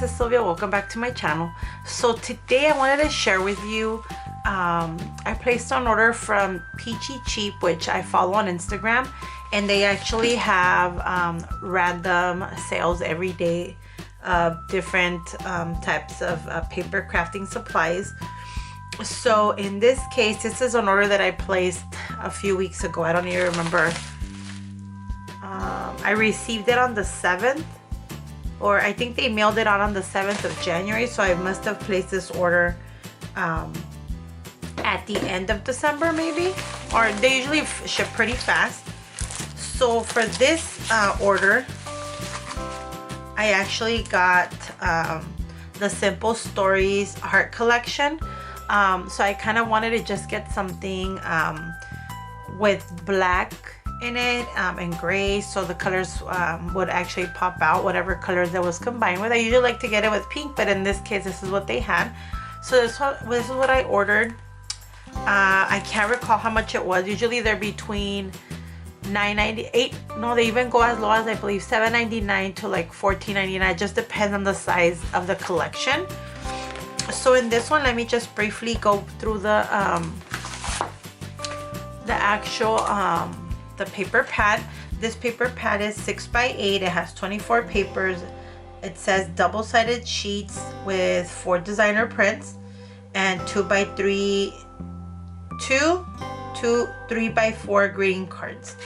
this is Silvia. Welcome back to my channel. So today I wanted to share with you, I placed an order from Peachy Peach, which I follow on Instagram, and they actually have random sales every day of different types of paper crafting supplies. So in this case, this is an order that I placed a few weeks ago. I don't even remember. I received it on the 7th, or I think they mailed it out on the 7th of January, so I must have placed this order at the end of December maybe, or they usually ship pretty fast. So for this order, I actually got the Simple Stories Heart Collection. So I kind of wanted to just get something with black in it and gray, so the colors would actually pop out, whatever colors that was combined with. I usually like to get it with pink, but in this case this is what they had. So this is what I ordered. I can't recall how much it was. Usually they're between $9.98, no, they even go as low as I believe $7.99 to like $14.99. It just depends on the size of the collection. So in this one, let me just briefly go through the actual the paper pad. This paper pad is 6x8. It has 24 papers. It says double-sided sheets with 4 designer prints and 2x3 3x4 greeting cards.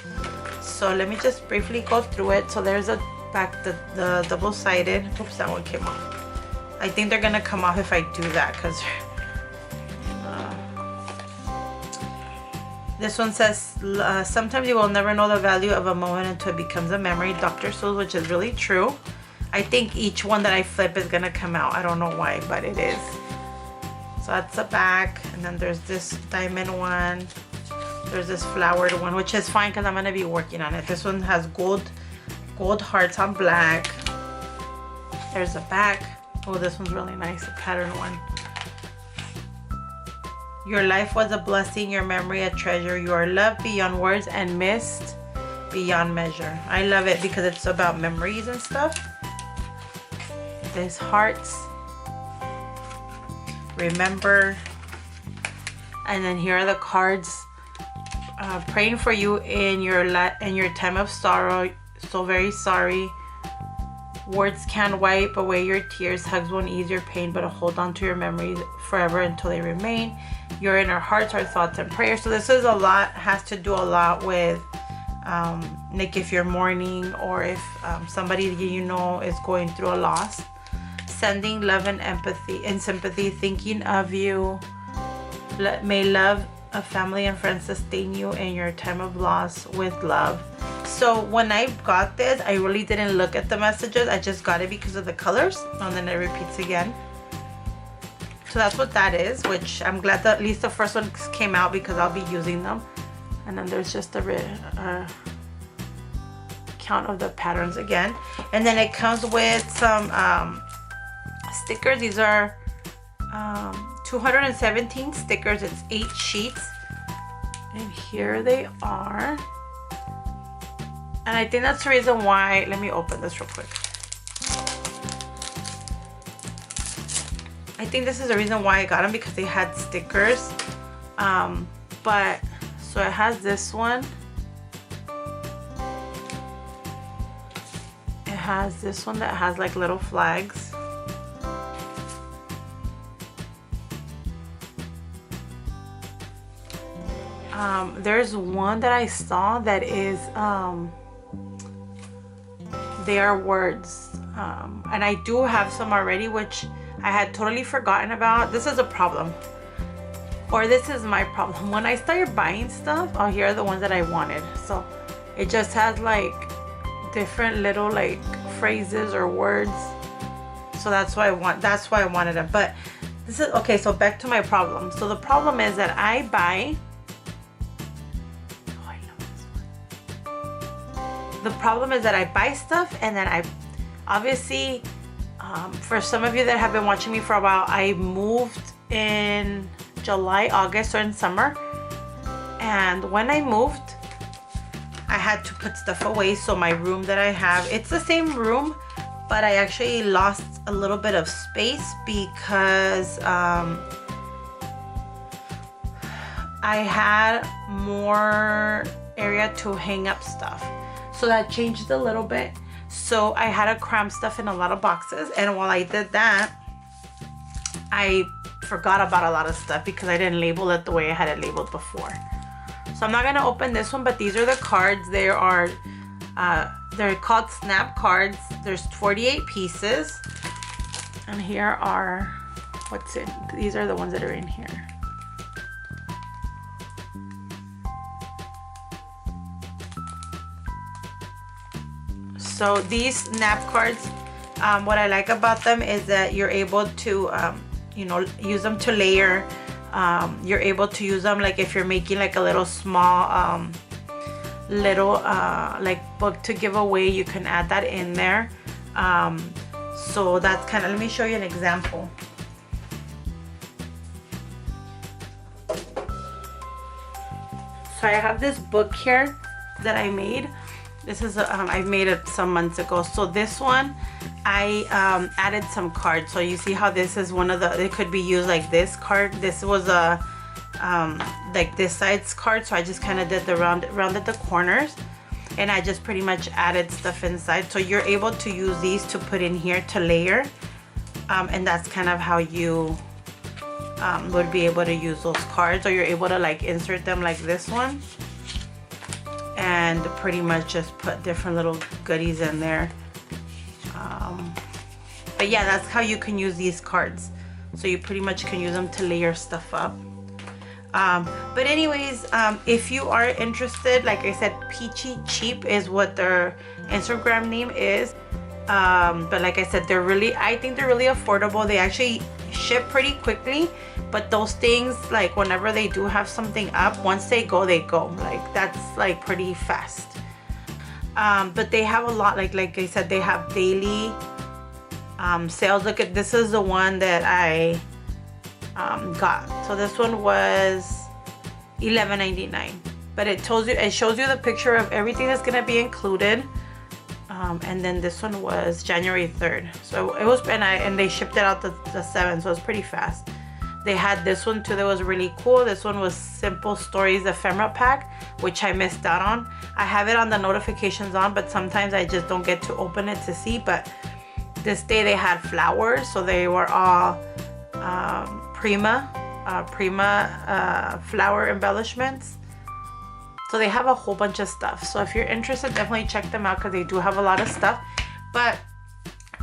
So let me just briefly go through it. So there's a back, the double-sided. Oops, that one came off. I think they're gonna come off if I do that, because this one says sometimes you will never know the value of a moment until it becomes a memory. Dr. Seuss, which is really true. I think each one that I flip is gonna come out. I don't know why, but it is. So that's the back, and then there's this diamond one. There's this flowered one, which is fine because I'm gonna be working on it. This one has gold hearts on black. There's the back. Oh, this one's really nice, a pattern one. Your life was a blessing, your memory a treasure. You are loved beyond words and missed beyond measure. I love it because it's about memories and stuff. There's hearts. Remember. And then here are the cards. Praying for you in your time of sorrow. So very sorry. Words can't wipe away your tears. Hugs won't ease your pain, but hold on to your memories forever until they remain. Your inner hearts, our thoughts and prayers. So this is a lot, has to do a lot with like if you're mourning, or if somebody you know is going through a loss. Sending love and empathy and sympathy, thinking of you. May love of family and friends sustain you in your time of loss with love. So when I got this, I really didn't look at the messages. I just got it because of the colors, and then it repeats again. So that's what that is, which I'm glad that at least the first one came out because I'll be using them. And then there's just a count of the patterns again. And then it comes with some stickers. These are 217 stickers. It's 8 sheets. And here they are. And I think that's the reason why, let me open this real quick. I think this is the reason why I got them, because they had stickers. But, so it has this one. It has this one that has like little flags. There's one that I saw that is, they are words, and I do have some already, which I had totally forgotten about. This is a problem, or this is my problem. When I started buying stuff, oh, here are the ones that I wanted. So it just has like different little like phrases or words. So that's why I wanted them. But this is okay. So back to my problem. So the problem is that I buy. The problem is that I buy stuff, and then I obviously, for some of you that have been watching me for a while, I moved in July, August, or in summer. And when I moved, I had to put stuff away. So my room that I have, it's the same room, but I actually lost a little bit of space because I had more area to hang up stuff, so that changed a little bit. So I had to cram stuff in a lot of boxes, and while I did that, I forgot about a lot of stuff because I didn't label it the way I had it labeled before. So I'm not gonna open this one, but these are the cards. They are they're called snap cards. There's 48 pieces, and here are what's in. These are the ones that are in here. So these snap cards, what I like about them is that you're able to you know, use them to layer. You're able to use them like if you're making like a little small like book to give away, you can add that in there. So that's kind of, let me show you an example. So I have this book here that I made. This is I made it some months ago. So this one I added some cards. So you see how this is one of the, it could be used like this card. This was a like this side's card, so I just kind of did the rounded the corners, and I just pretty much added stuff inside. So you're able to use these to put in here to layer, and that's kind of how you would be able to use those cards. Or you're able to like insert them like this one and pretty much just put different little goodies in there. But yeah, that's how you can use these cards. So you pretty much can use them to layer stuff up. But anyways, if you are interested, like I said, Peachy Cheap is what their Instagram name is. But like I said, I think they're really affordable. They actually ship pretty quickly, but those things, like whenever they do have something up, once they go, like that's like pretty fast. But they have a lot, like I said, they have daily sales. Look at, this is the one that I got. So this one was $11.99, but it shows you the picture of everything that's gonna be included. And then this one was January 3rd. So it was, and they shipped it out the 7th, so it's pretty fast. They had this one too that was really cool. This one was Simple Stories Ephemera Pack, which I missed out on. I have it on the notifications on, but sometimes I just don't get to open it to see. But this day they had flowers, so they were all Prima flower embellishments. So they have a whole bunch of stuff. So if you're interested, definitely check them out because they do have a lot of stuff. But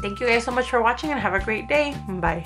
thank you guys so much for watching, and have a great day. Bye.